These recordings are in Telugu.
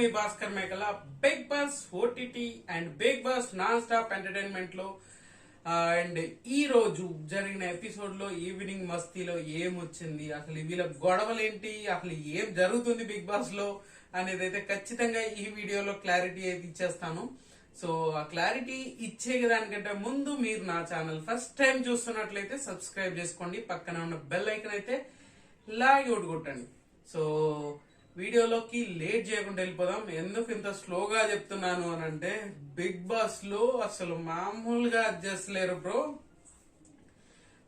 Me Bhaskar Mekala Bigg Boss OTT and Bigg Boss non stop entertainment లో అండ్ ఈ రోజు జరిగిన ఎపిసోడ్ లో ఈవినింగ్ మస్తీలో ఏం వచ్చింది, అసలు వీళ్ళ గొడవలేంటి, అసలు ఏం జరుగుతుంది బిగ్ బాస్ లో అనేది అయితే ఖచ్చితంగా ఈ వీడియోలో క్లారిటీ అయితే ఇచ్చేస్తాను. సో ఆ క్లారిటీ ఇచ్చే దానికంటే ముందు మీరు నా ఛానల్ ఫస్ట్ టైం చూస్తున్నట్లయితే సబ్స్క్రైబ్ చేసుకోండి, పక్కన ఉన్న బెల్ ఐకన్ అయితే లాగి కొట్టండి. సో వీడియోలోకి లేట్ చేయకుండా వెళ్ళిపోదాం. ఎందుకు ఇంత స్లోగా చెప్తున్నాను అని అంటే బిగ్ బాస్ లో అసలు మామూలుగా అడ్జస్ట్ లేరు బ్రో.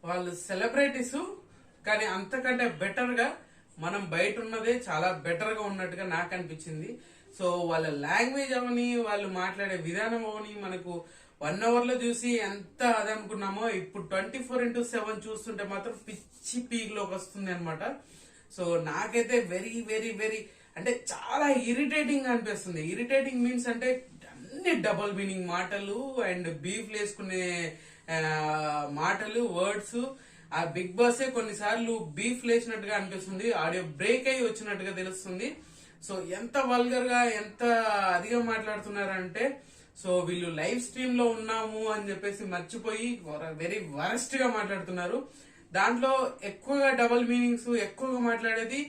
వాళ్ళు సెలబ్రిటీస్, కానీ అంతకంటే బెటర్ గా మనం బయట ఉన్నదే చాలా బెటర్ గా ఉన్నట్టుగా నాకు అనిపించింది. సో వాళ్ళ లాంగ్వేజ్ అవని, వాళ్ళు మాట్లాడే విధానం అవని మనకు 1 hour లో చూసి ఎంత అదనుకున్నామో ఇప్పుడు 24/7 చూస్తుంటే మాత్రం పిచ్చి పీక్లోకి వస్తుంది అనమాట. సో నాకైతే వెరీ వెరీ వెరీ అంటే చాలా ఇరిటేటింగ్ అనిపిస్తుంది. ఇరిటేటింగ్ మీన్స్ అంటే అన్ని డబుల్ మీనింగ్ మాటలు అండ్ బీఫ్ వేసుకునే మాటలు, వర్డ్స్. ఆ బిగ్ బాసే కొన్నిసార్లు బీఫ్ లేచినట్టుగా అనిపిస్తుంది, ఆడియో బ్రేక్ అయి వచ్చినట్టుగా తెలుస్తుంది. సో ఎంత వల్గర్ గా ఎంత అదిగా మాట్లాడుతున్నారంటే, సో వీళ్ళు లైవ్ స్ట్రీమ్ లో ఉన్నాము అని చెప్పేసి మర్చిపోయి వెరీ వరస్ట్ గా మాట్లాడుతున్నారు. దాంట్లో ఎక్కువగా డబుల్ మీనింగ్స్ ఎక్కువగా మాట్లాడేది.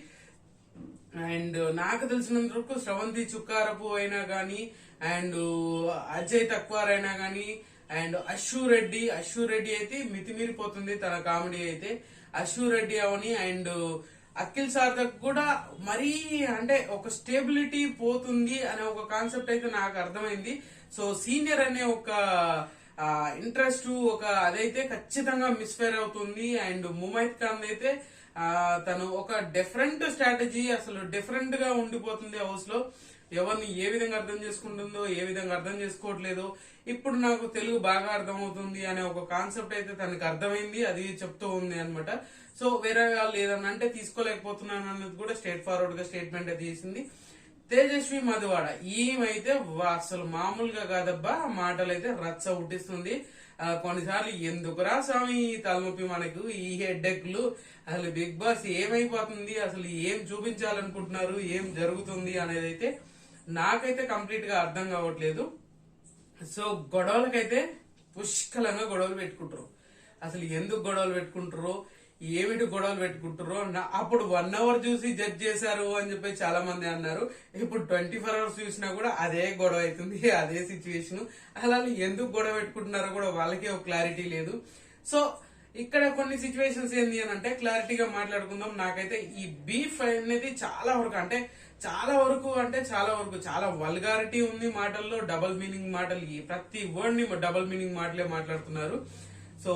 అండ్ నాకు తెలిసినంత వరకు శ్రవంతి చుక్కారపు అయినా గానీ, అండ్ అజయ్ తక్వార్ అయినా గానీ, అండ్ అశు రెడ్డి అయితే మితిమీరిపోతుంది తన కామెడీ అయితే. అశు రెడ్డి అవని అండ్ అఖిల్ సార్థక్ కూడా మరీ అంటే ఒక స్టేబిలిటీ పోతుంది అనే ఒక కాన్సెప్ట్ అయితే నాకు అర్థమైంది. సో సీనియర్ అనే ఒక ఇంట్రెస్ట్ ఒక అదైతే ఖచ్చితంగా మిస్ఫైర్ అవుతుంది. అండ్ ముమైత్ ఖాన్ అయితే తను ఒక డిఫరెంట్ స్ట్రాటజీ, అసలు డిఫరెంట్ గా ఉండిపోతుంది హౌస్ లో. ఎవరిని ఏ విధంగా అర్థం చేసుకుంటుందో, ఏ విధంగా అర్థం చేసుకోవట్లేదు. ఇప్పుడు నాకు తెలుగు బాగా అర్థమవుతుంది అనే ఒక కాన్సెప్ట్ అయితే తనకు అర్థమైంది, అది చెప్తూ ఉంది అనమాట. సో వేరే వాళ్ళు ఏదన్నా అంటే తీసుకోలేకపోతున్నాను అన్నది కూడా స్ట్రేట్ ఫార్వర్డ్ గా స్టేట్మెంట్ అయితే చేసింది. తేజస్వి మధువాడ ఈమెయితే అసలు మామూలుగా కాదబ్బా, మాటలు అయితే రచ్చ ఉట్టిస్తుంది. కొన్నిసార్లు ఎందుకురా స్వామి తలనొప్పి మనకు, ఈ హెడ్డెక్లు, అసలు బిగ్ బాస్ ఏమైపోతుంది, అసలు ఏం చూపించాలనుకుంటున్నారు, ఏం జరుగుతుంది అనేది అయితే నాకైతే కంప్లీట్ గా అర్థం కావట్లేదు. సో గొడవలకైతే పుష్కలంగా గొడవలు పెట్టుకుంటారు. అసలు ఎందుకు గొడవలు పెట్టుకుంటారు, ఏమిటి గొడవలు పెట్టుకుంటారు, అప్పుడు 1 hour చూసి జడ్జ్ చేశారు అని చెప్పి చాలా మంది అన్నారు. ఇప్పుడు 24 hours చూసినా కూడా అదే గొడవ అవుతుంది, అదే సిచ్యువేషన్. అలా ఎందుకు గొడవ పెట్టుకుంటున్నారో కూడా వాళ్ళకే ఒక క్లారిటీ లేదు. సో ఇక్కడ కొన్ని సిచ్యువేషన్స్ ఏంది అని అంటే క్లారిటీగా మాట్లాడుకుందాం. నాకైతే ఈ బీఫ్ అనేది చాలా వరకు చాలా వల్గారిటీ ఉంది మాటల్లో, డబుల్ మీనింగ్ మాటలు, ప్రతి వర్డ్ ని డబుల్ మీనింగ్ మాటలే మాట్లాడుతున్నారు. సో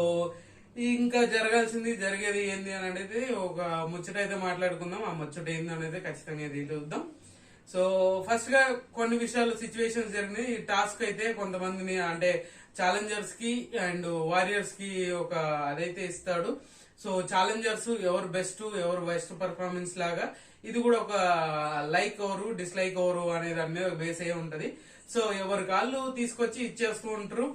ఇంకా జరిగేది ఏంది అని అనేది ఒక ముచ్చట అయితే మాట్లాడుకుందాం. ఆ ముచ్చట ఏంది అనేది ఖచ్చితంగా చూద్దాం. సో ఫస్ట్ గా కొన్ని విషయాలు సిచ్యువేషన్స్ జరిగినాయి. ఈ టాస్క్ అయితే కొంతమందిని అంటే ఛాలెంజర్స్ కి అండ్ వారియర్స్ కి ఒక అదైతే ఇస్తాడు. సో ఛాలెంజర్స్ ఎవరు బెస్ట్ పర్ఫార్మెన్స్ లాగా, ఇది కూడా ఒక లైక్ ఎవరు డిస్లైక్ ఎవరు అనే దాని మీద బేస్ అయ్యి ఉంటది. సో ఎవరి కాళ్ళు తీసుకొచ్చి ఇచ్చేస్తూ ఉంటారు.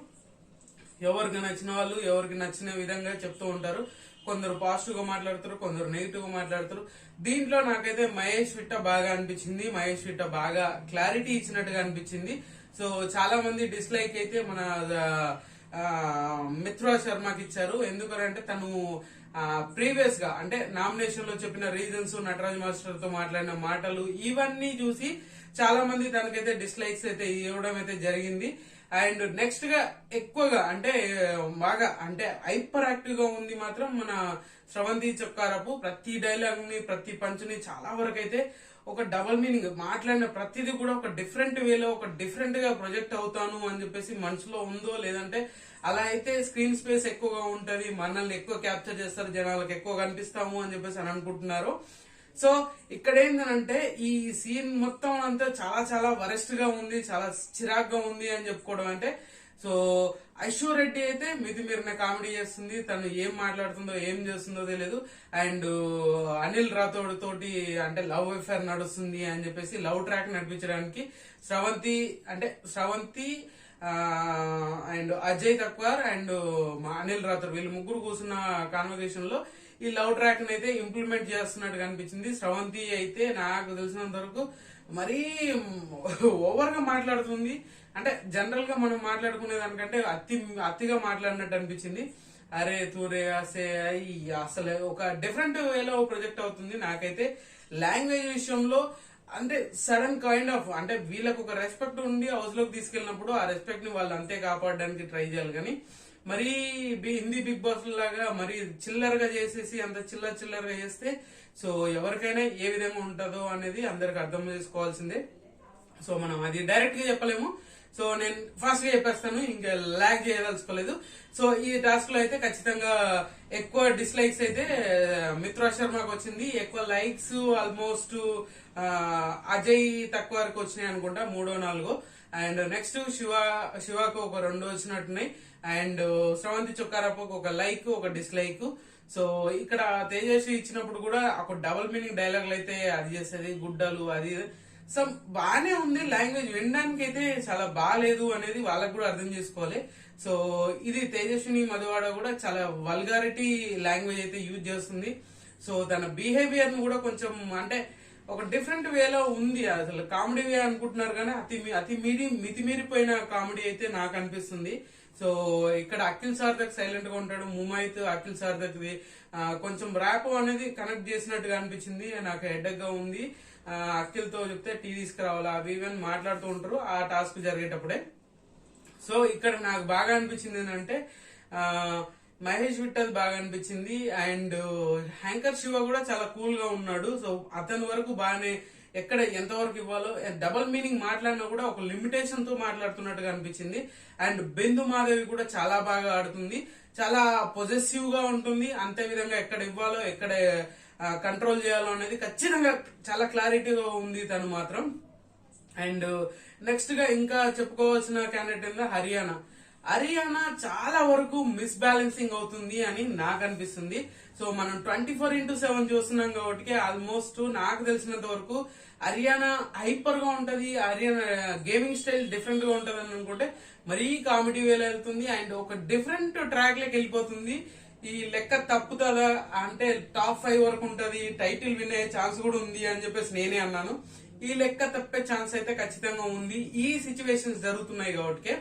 ఎవరికి నచ్చిన వాళ్ళు ఎవరికి నచ్చిన విధంగా చెప్తూ ఉంటారు. కొందరు పాజిటివ్ గా మాట్లాడతారు, కొందరు నెగిటివ్ గా మాట్లాడతారు. దీంట్లో నాకైతే మహేష్ విట్ట బాగా అనిపించింది. మహేష్ విట్ట బాగా క్లారిటీ ఇచ్చినట్టుగా అనిపించింది. సో చాలా మంది డిస్లైక్ అయితే మన మిత్రా శర్మకి ఇచ్చారు. ఎందుకంటే తను ప్రీవియస్ గా అంటే నామినేషన్ లో చెప్పిన రీజన్స్, నటరాజ్ మాస్టర్ తో మాట్లాడిన మాటలు, ఇవన్నీ చూసి చాలా మంది తనకైతే డిస్లైక్స్ అయితే ఇవ్వడం అయితే జరిగింది. అండ్ నెక్స్ట్ గా ఎక్కువగా అంటే బాగా అంటే హైపర్ యాక్టివ్ గా ఉంది మాత్రం మన శ్రవంతి చొక్కారపు. ప్రతి డైలాగ్ ని ప్రతి పంచ్ ని చాలా వరకు అయితే ఒక డబుల్ మీనింగ్ మాట్లాడిన ప్రతిదీ కూడా ఒక డిఫరెంట్ వేలో ఒక డిఫరెంట్ గా ప్రొజెక్ట్ అవుతాను అని చెప్పేసి మనసులో ఉందో, లేదంటే అలా అయితే స్క్రీన్ స్పేస్ ఎక్కువగా ఉంటది, మనల్ని ఎక్కువ క్యాప్చర్ చేస్తారు, జనాలకు ఎక్కువ కనిపిస్తాము అని చెప్పేసి అని అనుకుంటున్నారు. సో ఇక్కడ ఏంటంటే ఈ సీన్ మొత్తం అంతా చాలా వరెస్ట్ గా ఉంది, చాలా చిరాగ్గా ఉంది అని చెప్పుకోవడం. అంటే సో ఐశ్వర్య రెడ్డి అయితే మితిమీరిన కామెడీ చేస్తుంది, తను ఏం మాట్లాడుతుందో ఏం చేస్తుందో తెలియదు. అండ్ అనిల్ రాథోడ్ తోటి అంటే లవ్ అఫేర్ నడుస్తుంది అని చెప్పేసి లవ్ ట్రాక్ నడిపించడానికి శ్రవంతి అండ్ అజయ్ తక్వార్ అండ్ అనిల్ రాథోడ్ వీళ్ళు ముగ్గురు కూర్చున్న కాన్వర్సేషన్ లో ఈ లవ్ ట్రాక్ అయితే ఇంప్లిమెంట్ చేస్తున్నట్టు కనిపించింది. స్రవంతి అయితే నాకు తెలిసినంత వరకు మరీ ఓవర్ గా మాట్లాడుతుంది. అంటే జనరల్ గా మనం మాట్లాడుకునే దానికంటే అతిగా మాట్లాడినట్టు అనిపించింది. అరే తూరే అసే అసలు ఒక డిఫరెంట్ వేలో ప్రొజెక్ట్ అవుతుంది. నాకైతే లాంగ్వేజ్ విషయంలో అంటే సడన్ కైండ్ ఆఫ్ అంటే వీళ్ళకు ఒక రెస్పెక్ట్ ఉండి హౌస్ లోకి తీసుకెళ్ళినప్పుడు ఆ రెస్పెక్ట్ ని వాళ్ళు అంతే కాపాడడానికి ట్రై చేయాలి. కానీ మరీ హిందీ బిగ్ బాస్ లాగా మరీ చిల్లర్ గా చేసేసి అంత చిల్లర్ గా చేస్తే సో ఎవరికైనా ఏ విధంగా ఉంటుందో అనేది అందరికి అర్థం చేసుకోవాల్సిందే. సో మనం అది డైరెక్ట్ గా చెప్పలేము. సో నేను ఫాస్ట్ గా చెప్పేస్తాను, ఇంకా లాగ్ చేయదలుచుకోలేదు. సో ఈ టాస్క్ లో అయితే ఖచ్చితంగా ఎక్కువ డిస్లైక్స్ అయితే మిత్రా శర్మకు వచ్చింది, ఎక్కువ లైక్స్ ఆల్మోస్ట్ అజయ్ తక్కువ వరకు వచ్చినాయి అనుకుంటా, 3-4. అండ్ నెక్స్ట్ శివకు ఒక 2 వచ్చినట్టున్నాయి. అండ్ స్రవంతి చొక్కారప్పకు ఒక లైక్ ఒక డిస్లైక్. సో ఇక్కడ తేజస్వి ఇచ్చినప్పుడు కూడా ఒక డబుల్ మీనింగ్ డైలాగులు అయితే అది చేసేది, గుడ్డలు అది సో బానే ఉంది. లాంగ్వేజ్ వినడానికి అయితే చాలా బాగాలేదు అనేది వాళ్ళకు కూడా అర్థం చేసుకోవాలి. సో ఇది తేజస్విని మధువాడ కూడా చాలా వల్గారిటీ లాంగ్వేజ్ అయితే యూజ్ చేస్తుంది. సో తన బిహేవియర్ ను కూడా కొంచెం అంటే ఒక డిఫరెంట్ వేలో ఉంది. అసలు కామెడీ వే అనుకుంటున్నారు కానీ మితిమీరిపోయిన కామెడీ అయితే నాకు అనిపిస్తుంది. సో ఇక్కడ అఖిల్ సార్థక్ సైలెంట్ గా ఉంటాడు, ముమైత్ అఖిల్ సార్థక్ కొంచెం ర్యాప్ అనేది కనెక్ట్ చేసినట్టుగా అనిపించింది. నాకు హెడ్ఎక్ గా ఉంది. అఖిల్ తో చెప్తే టీ తీసుకురావాలా అవి ఇవన్నీ మాట్లాడుతూ ఉంటారు ఆ టాస్క్ జరిగేటప్పుడే. సో ఇక్కడ నాకు బాగా అనిపించింది ఏంటంటే మహేష్ విట్టల్ బాగా అనిపించింది. అండ్ హ్యాంకర్ శివ కూడా చాలా కూల్ గా ఉన్నాడు. సో అతని వరకు బాగానే ఎక్కడ ఎంతవరకు ఇవ్వాలో డబుల్ మీనింగ్ మాట్లాడినా కూడా ఒక లిమిటేషన్ తో మాట్లాడుతున్నట్టుగా అనిపించింది. అండ్ బిందు మాధవి కూడా చాలా బాగా ఆడుతుంది, చాలా పొజెసివ్ గా ఉంటుంది. అంతే విధంగా ఎక్కడ ఇవ్వాలో ఎక్కడ కంట్రోల్ చేయాలో అనేది ఖచ్చితంగా చాలా క్లారిటీగా ఉంది తను మాత్రం. అండ్ నెక్స్ట్ గా ఇంకా చెప్పుకోవాల్సిన క్యాండిడేట్ హరియానా చాలా వరకు మిస్ బ్యాలెన్సింగ్ అవుతుంది అని నాకు అనిపిస్తుంది. సో మనం 24/7 చూస్తున్నాం కాబట్టి ఆల్మోస్ట్ నాకు తెలిసినంత వరకు హరియానా హైపర్ గా ఉంటది, హరియానా గేమింగ్ స్టైల్ డిఫరెంట్ గా ఉంటది అని అనుకుంటే మరీ కామెడీ వేలో వెళ్తుంది. అండ్ ఒక డిఫరెంట్ ట్రాక్ లకి వెళ్ళిపోతుంది. ఈ లెక్క తప్పుతుందా అంటే టాప్ 5 వరకు ఉంటది, టైటిల్ విన్ అయ్యే ఛాన్స్ కూడా ఉంది అని చెప్పేసి నేనే అన్నాను. ఈ లెక్క తప్పే ఛాన్స్ అయితే ఖచ్చితంగా ఉంది ఈ సిచ్యువేషన్స్ జరుగుతున్నాయి కాబట్టి.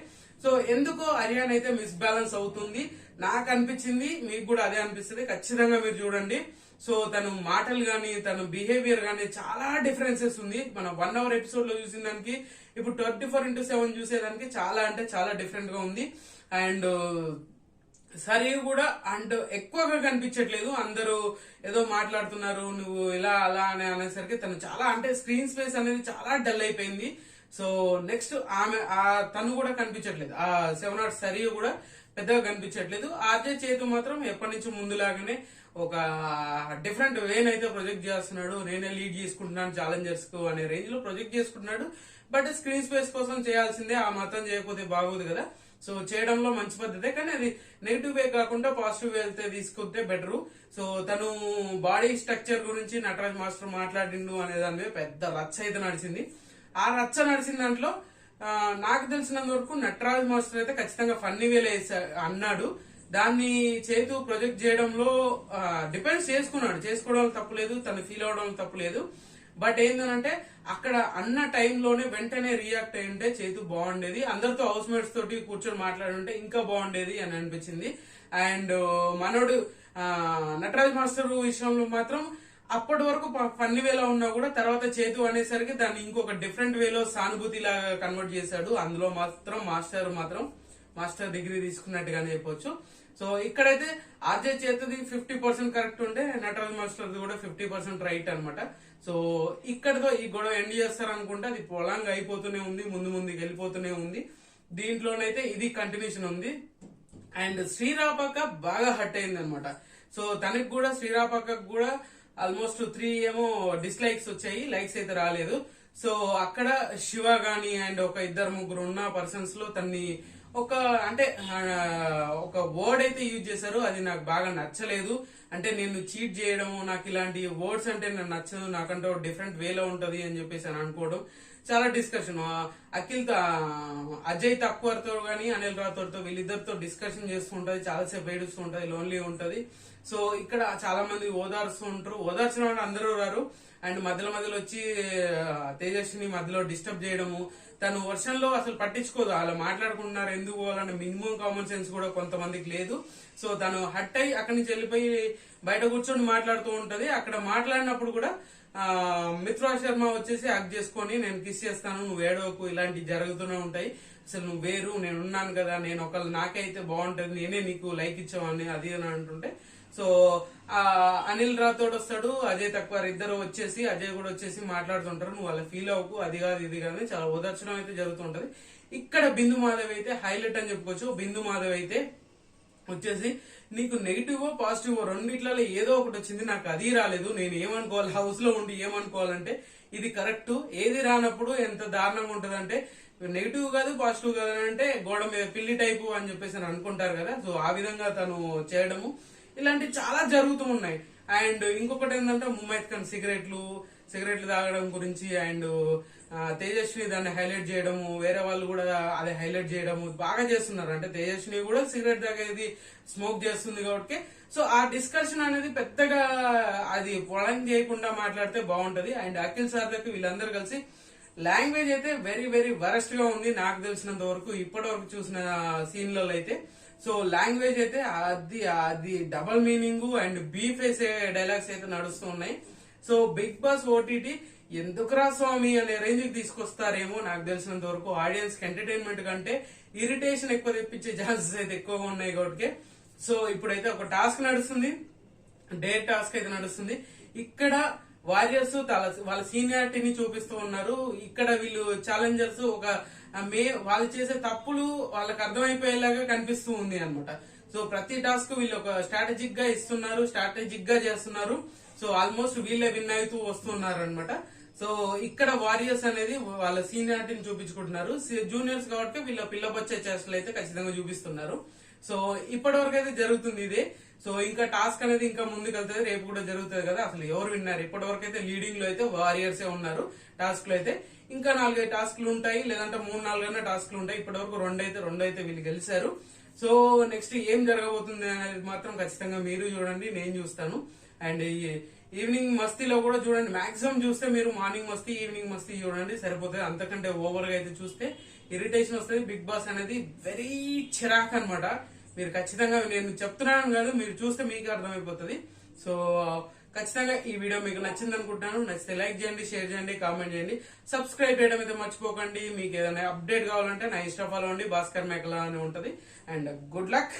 సో ఎందుకో హరియానా అయితే మిస్ బ్యాలెన్స్ అవుతుంది నాకు అనిపించింది, మీకు కూడా అదే అనిపిస్తుంది. ఖచ్చితంగా మీరు చూడండి. సో తను మాటలు గానీ తన బిహేవియర్ గానీ చాలా డిఫరెన్సెస్ ఉంది. మనం 1 hour ఎపిసోడ్ లో చూసిన దానికి ఇప్పుడు 24/7 చూసేదానికి చాలా అంటే చాలా డిఫరెంట్ గా ఉంది. అండ్ సరే కూడా అండ్ ఎక్కువగా కనిపించట్లేదు, అందరూ ఏదో మాట్లాడుతున్నారు నువ్వు ఇలా అలా అని అనేసరికి తను చాలా అంటే స్క్రీన్ స్పేస్ అనేది చాలా డల్ అయిపోయింది. సో నెక్స్ట్ ఆమె తను కూడా కనిపించట్లేదు, ఆ 7 hours సరి కూడా పెద్దగా కనిపించట్లేదు. ఆర్జే చేతు మాత్రం ఎప్పటి నుంచి ముందులాగానే ఒక డిఫరెంట్ వేనైతే ప్రొజెక్ట్ చేస్తున్నాడు. నేనే లీడ్ చేసుకుంటున్నాను ఛాలెంజర్స్ కు అనే రేంజ్ లో ప్రొజెక్ట్ చేసుకుంటున్నాడు. బట్ స్క్రీన్ స్పేస్ కోసం చేయాల్సిందే, ఆ మాత్రం చేయకపోతే బాగోదు కదా. సో చేయడంలో మంచి పద్ధతే, కానీ అది నెగిటివ్ వే కాకుండా పాజిటివ్ వే వెళ్తే తీసుకుంటే బెటరు. సో తను బాడీ స్ట్రక్చర్ గురించి నటరాజ్ మాస్టర్ మాట్లాడిండు అనే దాని మీద పెద్ద రచ్చ అయితే నడిచింది. ఆ రచ్చ నడిచిన దాంట్లో నాకు తెలిసినంత వరకు నటరాజ్ మాస్టర్ అయితే ఖచ్చితంగా ఫన్నీ వేలే అన్నాడు. దాన్ని చేతు ప్రొజెక్ట్ చేయడంలో డిపెండ్స్ చేసుకోవడం తప్పులేదు, తను ఫీల్ అవడం తప్పులేదు. బట్ ఏంటంటే అక్కడ అన్న టైంలోనే వెంటనే రియాక్ట్ అయి ఉంటే చేతు బాగుండేది, అందరితో హౌస్ మేట్స్ తోటి కూర్చొని మాట్లాడుంటే ఇంకా బాగుండేది అని అనిపించింది. అండ్ మనోడు నటరాజ్ మాస్టర్ విషయంలో మాత్రం అప్పటి వరకు ఫన్నీ వేలో ఉన్నా కూడా తర్వాత చేతు అనేసరికి దాన్ని ఇంకొక డిఫరెంట్ వేలో సానుభూతి లాగా కన్వర్ట్ చేశాడు. అందులో మాత్రం మాస్టర్ డిగ్రీ తీసుకున్నట్టుగానే చెప్పొచ్చు. సో ఇక్కడైతే ఆర్జే చేతుది 50% కరెక్ట్ ఉంటే నటరాజ్ మాస్టర్ కూడా 50% రైట్ అనమాట. సో ఇక్కడతో ఈ గొడవ ఎండ్ చేస్తారు అనుకుంటే అది పొలంగా అయిపోతూనే ఉంది, ముందుకు వెళ్ళిపోతూనే ఉంది. దీంట్లోనైతే ఇది కంటిన్యూషన్ ఉంది. అండ్ శ్రీరాపక్క బాగా హట్ అయింది అనమాట. సో తనకి కూడా శ్రీరాపక్క కూడా ఆల్మోస్ట్ 3 ఏమో డిస్లైక్స్ వచ్చాయి, లైక్స్ అయితే రాలేదు. సో అక్కడ శివ గాని అండ్ ఒక 2-3 ఉన్న పర్సన్స్ లో తన్ని ఒక అంటే ఒక వర్డ్ అయితే యూజ్ చేశారు, అది నాకు బాగా నచ్చలేదు. అంటే నేను చీట్ చేయడం, నాకు ఇలాంటి వర్డ్స్ అంటే నాకు నచ్చదు, నాకంటే డిఫరెంట్ వేలో ఉంటది అని చెప్పేసి అని అనుకోవడం చాలా డిస్కషన్ అఖిల్ అజయ్ తక్వర్ తో గానీ అనిల్ రాథోడ్ తో వీళ్ళిద్దరితో డిస్కషన్ చేస్తూ ఉంటది, చాలాసేపు ఏడుస్తూ ఉంటది, లోన్లీ ఉంటది. సో ఇక్కడ చాలా మంది ఓదార్స్తూ ఉంటారు, ఓదార్చిన వాళ్ళు అందరూ రారు. అండ్ మధ్యలో వచ్చి తేజస్విని మధ్యలో డిస్టర్బ్ చేయడము, తను వర్షంలో అసలు పట్టించుకోదు, అలా మాట్లాడుకుంటున్నారు ఎందుకు పోవాలన్న మినిమం కామన్ సెన్స్ కూడా కొంతమందికి లేదు. సో తను హట్ అయ్యి అక్కడి నుంచి వెళ్ళిపోయి బయట కూర్చొని మాట్లాడుతూ ఉంటది. అక్కడ మాట్లాడినప్పుడు కూడా మిత్రా శర్మ వచ్చేసి హక్ చేసుకొని నేను కిస్ చేస్తాను, నువ్వు ఏడవకు, ఇలాంటివి జరుగుతూనే ఉంటాయి, అసలు నువ్వు వేరు, నేను ఉన్నాను కదా, నేను ఒకళ్ళు నాకైతే బాగుంటది, నేనే నీకు లైక్ ఇచ్చావని అది అని అంటుంటే, సో అనిల్ రాథోడ్ వస్తాడు, అజయ్ తక్వార్ ఇద్దరు వచ్చేసి అజయ్ కూడా వచ్చేసి మాట్లాడుతుంటారు, నువ్వు వాళ్ళ ఫీల్ అవ్వకు, అది కాదు ఇది కాదు, చాలా ఓదార్చడం అయితే జరుగుతుంటది. ఇక్కడ బిందు మాధవ్ అయితే హైలైట్ అని చెప్పుకోవచ్చు. బిందు మాధవ్ అయితే వచ్చేసి నీకు నెగిటివ్ పాజిటివ్ రెండిట్లలో ఏదో ఒకటి వచ్చింది, నాకు అది రాలేదు, నేను ఏమనుకోవాలి, హౌస్ లో ఉండి ఏమనుకోవాలంటే ఇది కరెక్ట్, ఏది రానప్పుడు ఎంత దారుణంగా ఉంటదంటే నెగిటివ్ కాదు పాజిటివ్ కాదు అంటే గోడ మీద పిల్లి టైపు అని చెప్పేసి అనుకుంటారు కదా. సో ఆ విధంగా తను చేయడము ఇలాంటివి చాలా జరుగుతూ ఉన్నాయి. అండ్ ఇంకొకటి ఏంటంటే ముమైత్ ఖాన్ సిగరెట్లు తాగడం గురించి అండ్ తేజస్విని దాన్ని హైలైట్ చేయడము, వేరే వాళ్ళు కూడా అది హైలైట్ చేయడము బాగా చేస్తున్నారు. అంటే తేజస్విని కూడా సిగరెట్ తాగేది స్మోక్ చేస్తుంది కాబట్టి సో ఆ డిస్కషన్ అనేది పెద్దగా అది పొలం చేయకుండా మాట్లాడితే బాగుంటది. అండ్ అఖిల్ సార్ దగ్గర వీళ్ళందరూ కలిసి లాంగ్వేజ్ అయితే వెరీ వెరీ వరస్ట్ గా ఉంది నాకు తెలిసినంత వరకు, ఇప్పటి వరకు చూసిన సీన్లలో అయితే. సో లాంగ్వేజ్ అయితే అది డబల్ మీనింగ్ అండ్ బీఫ్ వేసే డైలాగ్స్ అయితే నడుస్తూ ఉన్నాయి. సో బిగ్ బాస్ ఓటీటీ ఎందుకురా స్వామి అనే రేంజ్ కి తీసుకొస్తారేమో నాకు తెలిసినంత వరకు. ఆడియన్స్ కి ఎంటర్టైన్మెంట్ కంటే ఇరిటేషన్ ఎక్కువ తెప్పించే ఛాన్సెస్ అయితే ఎక్కువగా ఉన్నాయి కాబట్టి. సో ఇప్పుడైతే ఒక టాస్క్ నడుస్తుంది, డేర్ టాస్క్ అయితే నడుస్తుంది. ఇక్కడ వారియర్స్ వాళ్ళ సీనియారిటీని చూపిస్తూ ఉన్నారు. ఇక్కడ వీళ్ళు ఛాలెంజర్స్ వాళ్ళు చేసే తప్పులు వాళ్ళకి అర్థమైపోయేలాగా కనిపిస్తూ ఉంది అనమాట. సో ప్రతి టాస్క్ వీళ్ళు ఒక స్ట్రాటజిక్ గా ఇస్తున్నారు, స్ట్రాటజిక్ గా చేస్తున్నారు. సో ఆల్మోస్ట్ వీళ్ళే విన్ అవుతూ వస్తున్నారు అనమాట. సో ఇక్కడ వారియర్స్ అనేది వాళ్ళ సీనియారిటీని చూపించుకుంటున్నారు. జూనియర్స్ కాబట్టి వీళ్ళ పిల్లబొచ్చే చేష్టలు అయితే ఖచ్చితంగా చూపిస్తున్నారు. సో ఇప్పటి వరకు అయితే జరుగుతుంది ఇదే. సో ఇంకా టాస్క్ అనేది ఇంకా ముందుకు వెళ్తుంది, రేపు కూడా జరుగుతుంది కదా. అసలు ఎవరు విన్నారు? ఇప్పటి వరకు అయితే లీడింగ్ లో అయితే వారియర్సే ఉన్నారు. టాస్క్ లో అయితే ఇంకా 4-5 టాస్క్లు ఉంటాయి, లేదంటే 3-4 టాస్క్లు ఉంటాయి. ఇప్పటి వరకు రెండు అయితే వీళ్ళు గెలిచారు. సో నెక్స్ట్ ఏం జరగబోతుంది అనేది మాత్రం ఖచ్చితంగా మీరు చూడండి, నేను చూస్తాను. అండ్ ఈవినింగ్ మస్తీలో కూడా చూడండి, మాక్సిమం చూస్తే మీరు మార్నింగ్ మస్తీ ఈవినింగ్ మస్తీ చూడండి సరిపోతుంది. అంతకంటే ఓవర్ గా అయితే చూస్తే ఇరిటేషన్ వస్తుంది. బిగ్ బాస్ అనేది వెరీ చిరాక్ అనమాట. మీరు ఖచ్చితంగా నేను చెప్తున్నాను కాదు, మీరు చూస్తే మీకు అర్థమైపోతుంది. సో ఖచ్చితంగా ఈ వీడియో మీకు నచ్చింది అనుకుంటున్నాను. నచ్చితే లైక్ చేయండి, షేర్ చేయండి, కామెంట్ చేయండి, సబ్స్క్రైబ్ చేయడం అయితే మర్చిపోకండి. మీకు ఏదైనా అప్డేట్ కావాలంటే నా ఇన్స్టా ఫాలో అండి, భాస్కర్ మేకలా అని ఉంటది. And good luck.